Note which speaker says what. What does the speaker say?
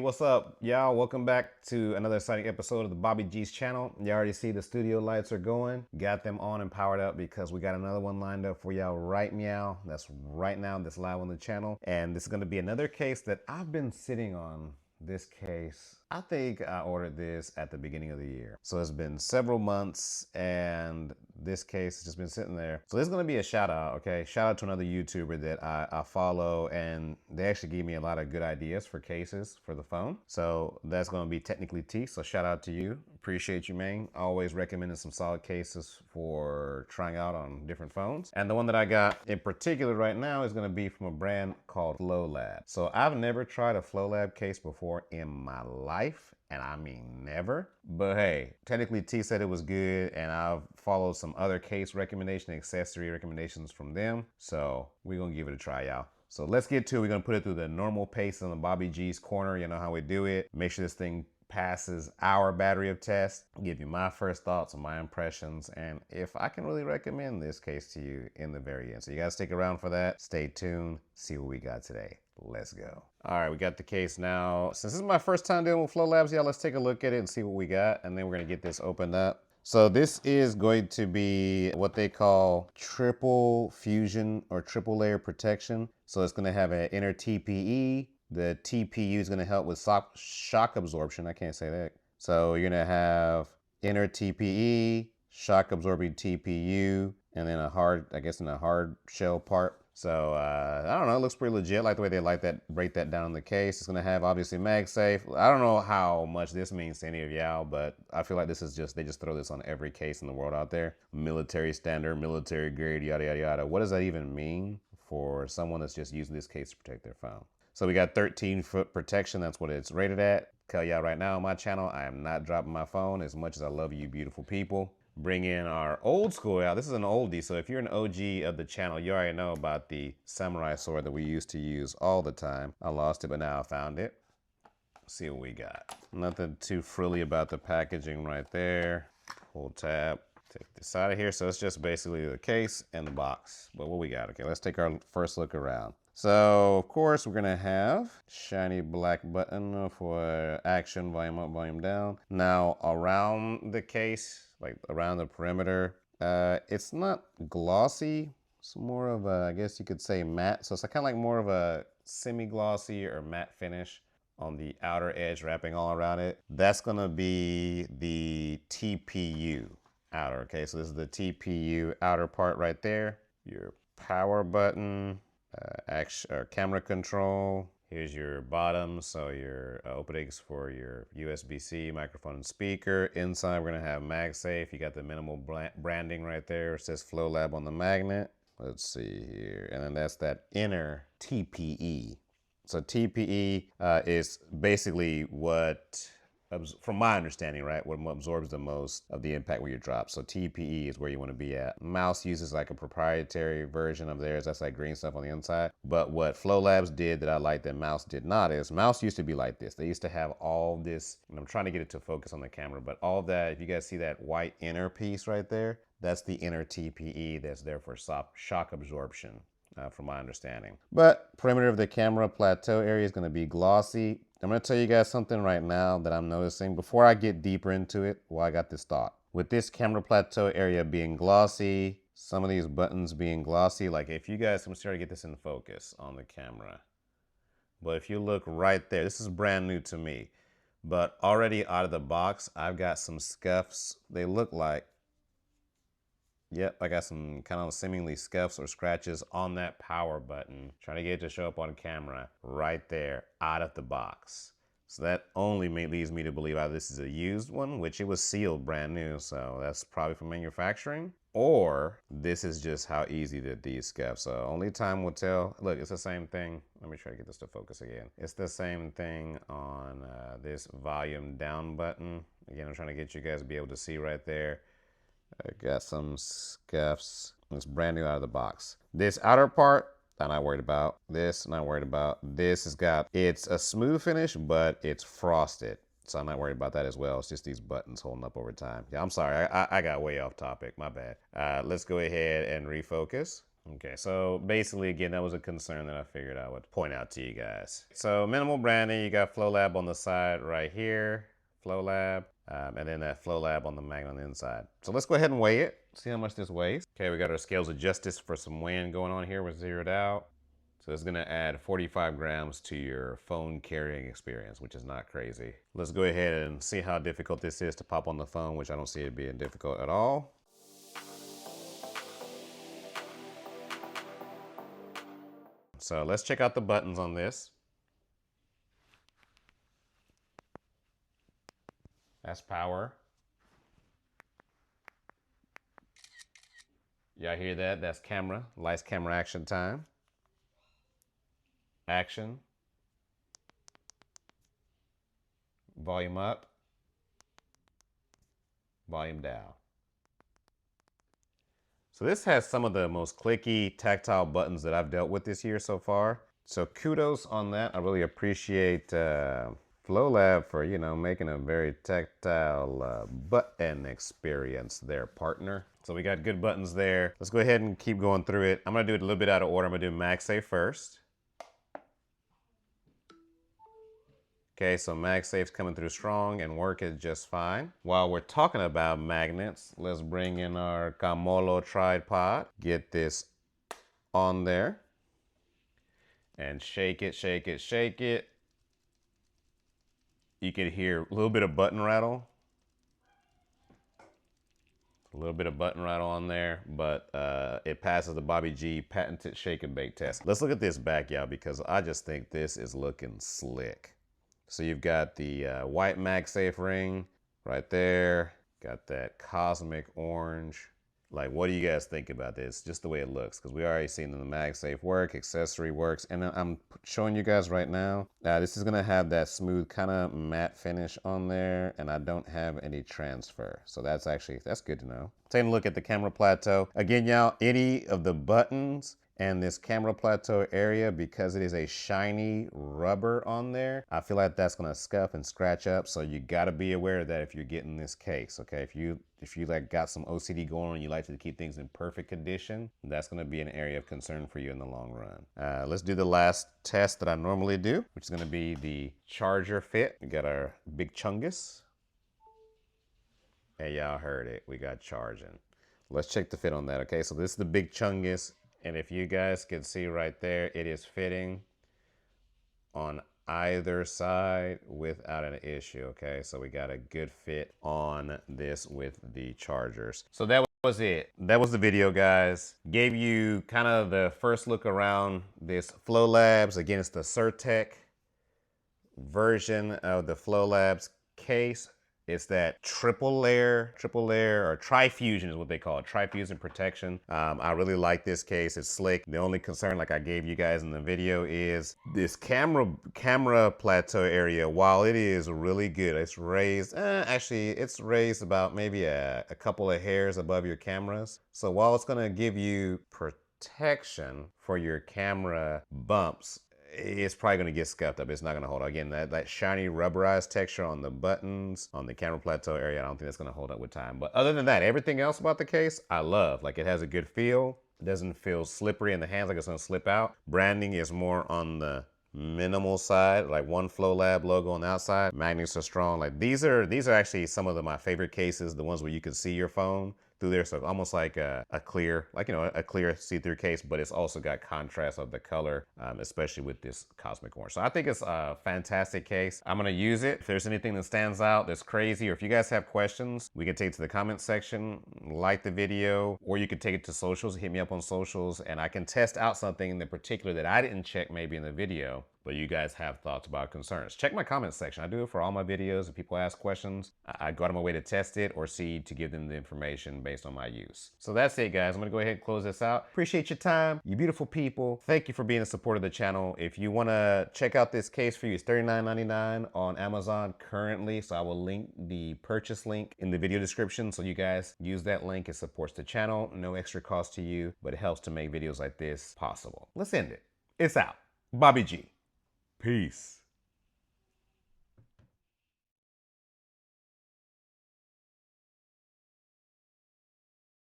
Speaker 1: what's up, y'all? Welcome back to another exciting episode of the Bobby G's channel. You already see the studio lights are going. Got them on and powered up because we got another one lined up for y'all right meow. That's right now, that's live on the channel. And this is gonna be another case that I've been sitting on. This case, I think I ordered this at the beginning of the year. So it's been several months and this case has just been sitting there. So this is gonna be a shout out, okay? Shout out to another YouTuber that I follow, and they actually gave me a lot of good ideas for cases for the phone. So that's gonna be Technically T, so shout out to you. Appreciate you, man. Always recommending some solid cases for trying out on different phones. And the one that I got in particular right now is gonna be from a brand called FLOLAB. So I've never tried a FLOLAB case before in my life, and I mean never. But hey, Technically T said it was good, and I've followed some other case recommendation, accessory recommendations from them. So we're gonna give it a try, y'all. So let's get to it. We're gonna put it through the normal pace on the Bobby G's corner. You know how we do it. Make sure this thing passes our battery of tests, give you my first thoughts and my impressions, and if I can really recommend this case to you in the very end. So you gotta stick around for that. Stay tuned, see what we got today. Let's go. All right, we got the case now. Since this is my first time dealing with FLOLABs, y'all, let's take a look at it and see what we got, and then we're gonna get this opened up. So this is going to be what they call triple fusion or triple layer protection. So it's gonna have an inner TPE. The TPU is gonna help with shock absorption. I can't say that. So you're gonna have inner TPE, shock absorbing TPU, and then a hard, I guess in a hard shell part. So I don't know, it looks pretty legit. I like the way they break that down in the case. It's gonna have obviously MagSafe. I don't know how much this means to any of y'all, but I feel like this is just, they just throw this on every case in the world out there. Military standard, military grade, yada, yada, yada. What does that even mean for someone that's just using this case to protect their phone? So we got 13-foot protection. That's what it's rated at. Tell y'all right now on my channel, I am not dropping my phone as much as I love you beautiful people. Bring in our old school out. This is an oldie, so if you're an OG of the channel, you already know about the samurai sword that we used to use all the time. I lost it, but now I found it. Let's see what we got. Nothing too frilly about the packaging right there. Pull tab. Take this out of here. So it's just basically the case and the box. But what we got? Okay, let's take our first look around. So of course we're gonna have shiny black button for action, volume up, volume down. Now around the case, like around the perimeter, it's not glossy. It's more of a, I guess you could say matte. So it's kind of like more of a semi-glossy or matte finish on the outer edge, wrapping all around it. That's gonna be the TPU outer. Okay, so this is the TPU outer part right there. Your power button. Camera control. Here's your bottom, so your openings for your USB-C, microphone, and speaker. Inside, we're gonna have MagSafe. You got the minimal branding right there. It says FLOLAB on the magnet. Let's see here, and then that's that inner TPE. So TPE is basically what, from my understanding, right, what absorbs the most of the impact where you drop. So TPE is where you want to be at. Mouse uses like a proprietary version of theirs. That's like green stuff on the inside. But what FLOLABs did that I like that Mouse did not is Mouse used to be like this. They used to have all this, and I'm trying to get it to focus on the camera, but all that, if you guys see that white inner piece right there, that's the inner TPE that's there for shock absorption. From my understanding. But perimeter of the camera plateau area is going to be glossy. I'm going to tell you guys something right now that I'm noticing before I get deeper into it. Well, I got this thought. With this camera plateau area being glossy, some of these buttons being glossy, like if you guys, I'm starting to get this in focus on the camera. But if you look right there, this is brand new to me. But already out of the box, I've got some scuffs. They look like, yep, I got some kind of seemingly scuffs or scratches on that power button. Trying to get it to show up on camera right there out of the box. So that only leads me to believe either this is a used one, which it was sealed brand new, so that's probably from manufacturing, or this is just how easy that these scuffs. So only time will tell. Look, it's the same thing. Let me try to get this to focus again. It's the same thing on this volume down button. Again, I'm trying to get you guys to be able to see right there. I got some scuffs. It's brand new out of the box. This outer part, I'm not worried about. This, not worried about. This has got, it's a smooth finish, but it's frosted. So I'm not worried about that as well. It's just these buttons holding up over time. Yeah, I'm sorry. I got way off topic. My bad. Let's go ahead and refocus. Okay, so basically, again, that was a concern that I figured I would point out to you guys. So minimal branding, you got FLOLAB on the side right here, FLOLAB, and then that FLOLAB on the magnet on the inside. So let's go ahead and weigh it, see how much this weighs. Okay, we got our scales adjusted for some weighing going on here. We're zeroed out. So it's gonna add 45 grams to your phone carrying experience, which is not crazy. Let's go ahead and see how difficult this is to pop on the phone, which I don't see it being difficult at all. So let's check out the buttons on this. That's power. Y'all hear that? That's camera. Lights, camera, action time. Action. Volume up. Volume down. So this has some of the most clicky, tactile buttons that I've dealt with this year so far. So kudos on that. I really appreciate FLOLAB for, you know, making a very tactile button experience there, partner. So we got good buttons there. Let's go ahead and keep going through it. I'm gonna do it a little bit out of order. I'm gonna do MagSafe first. Okay, so MagSafe's coming through strong and working just fine. While we're talking about magnets, let's bring in our Camolo tripod. Get this on there. And shake it, shake it, shake it. You can hear a little bit of button rattle. A little bit of button rattle on there, but it passes the Bobby G patented shake and bake test. Let's look at this back, y'all, because I just think this is looking slick. So you've got the white MagSafe ring right there. Got that cosmic orange. Like, what do you guys think about this? Just the way it looks, because we already seen the MagSafe work, accessory works, and then I'm showing you guys right now. This is gonna have that smooth kind of matte finish on there, and I don't have any transfer. So that's good to know. Taking a look at the camera plateau. Again, y'all, any of the buttons and this camera plateau area, because it is a shiny rubber on there, I feel like that's gonna scuff and scratch up. So you gotta be aware of that if you're getting this case, okay? If you like got some OCD going on and you like to keep things in perfect condition, that's gonna be an area of concern for you in the long run. Let's do the last test that I normally do, which is gonna be the charger fit. We got our big chungus. Hey, y'all heard it, we got charging. Let's check the fit on that, okay? So this is the big chungus. And if you guys can see right there, it is fitting on either side without an issue, okay? So we got a good fit on this with the chargers. So that was it. That was the video, guys. Gave you kind of the first look around this FLOLAB's. Again, it's the Surtect version of the FLOLAB's case. It's that triple layer or tri-fusion is what they call it, tri-fusion protection. I really like this case. It's slick. The only concern, like I gave you guys in the video, is this camera plateau area. While it is really good, it's raised, actually it's raised about maybe a couple of hairs above your cameras. So while it's gonna give you protection for your camera bumps, it's probably going to get scuffed up. It's not going to hold up. Again, that shiny rubberized texture on the buttons, on the camera plateau area, I don't think that's going to hold up with time. But other than that, everything else about the case, I love. Like, it has a good feel. It doesn't feel slippery in the hands like it's going to slip out. Branding is more on the minimal side, like one FLOLAB logo on the outside. Magnets are strong. Like, these are actually some of my favorite cases, the ones where you can see your phone through there. So it's almost like a clear, like, you know, a clear see-through case, but it's also got contrast of the color, especially with this cosmic orange. So I think it's a fantastic case. I'm gonna use it. If there's anything that stands out that's crazy, or if you guys have questions, we can take it to the comment section, like the video, or you can take it to socials, hit me up on socials, and I can test out something in particular that I didn't check maybe in the video, but you guys have thoughts about concerns. Check my comment section. I do it for all my videos. If people ask questions, I go out of my way to test it or see to give them the information based on my use. So that's it, guys. I'm gonna go ahead and close this out. Appreciate your time, you beautiful people. Thank you for being a supporter of the channel. If you wanna check out this case for you, it's $39.99 on Amazon currently. So I will link the purchase link in the video description. So you guys use that link. It supports the channel. No extra cost to you, but it helps to make videos like this possible. Let's end it. It's out. Bobby G. Peace.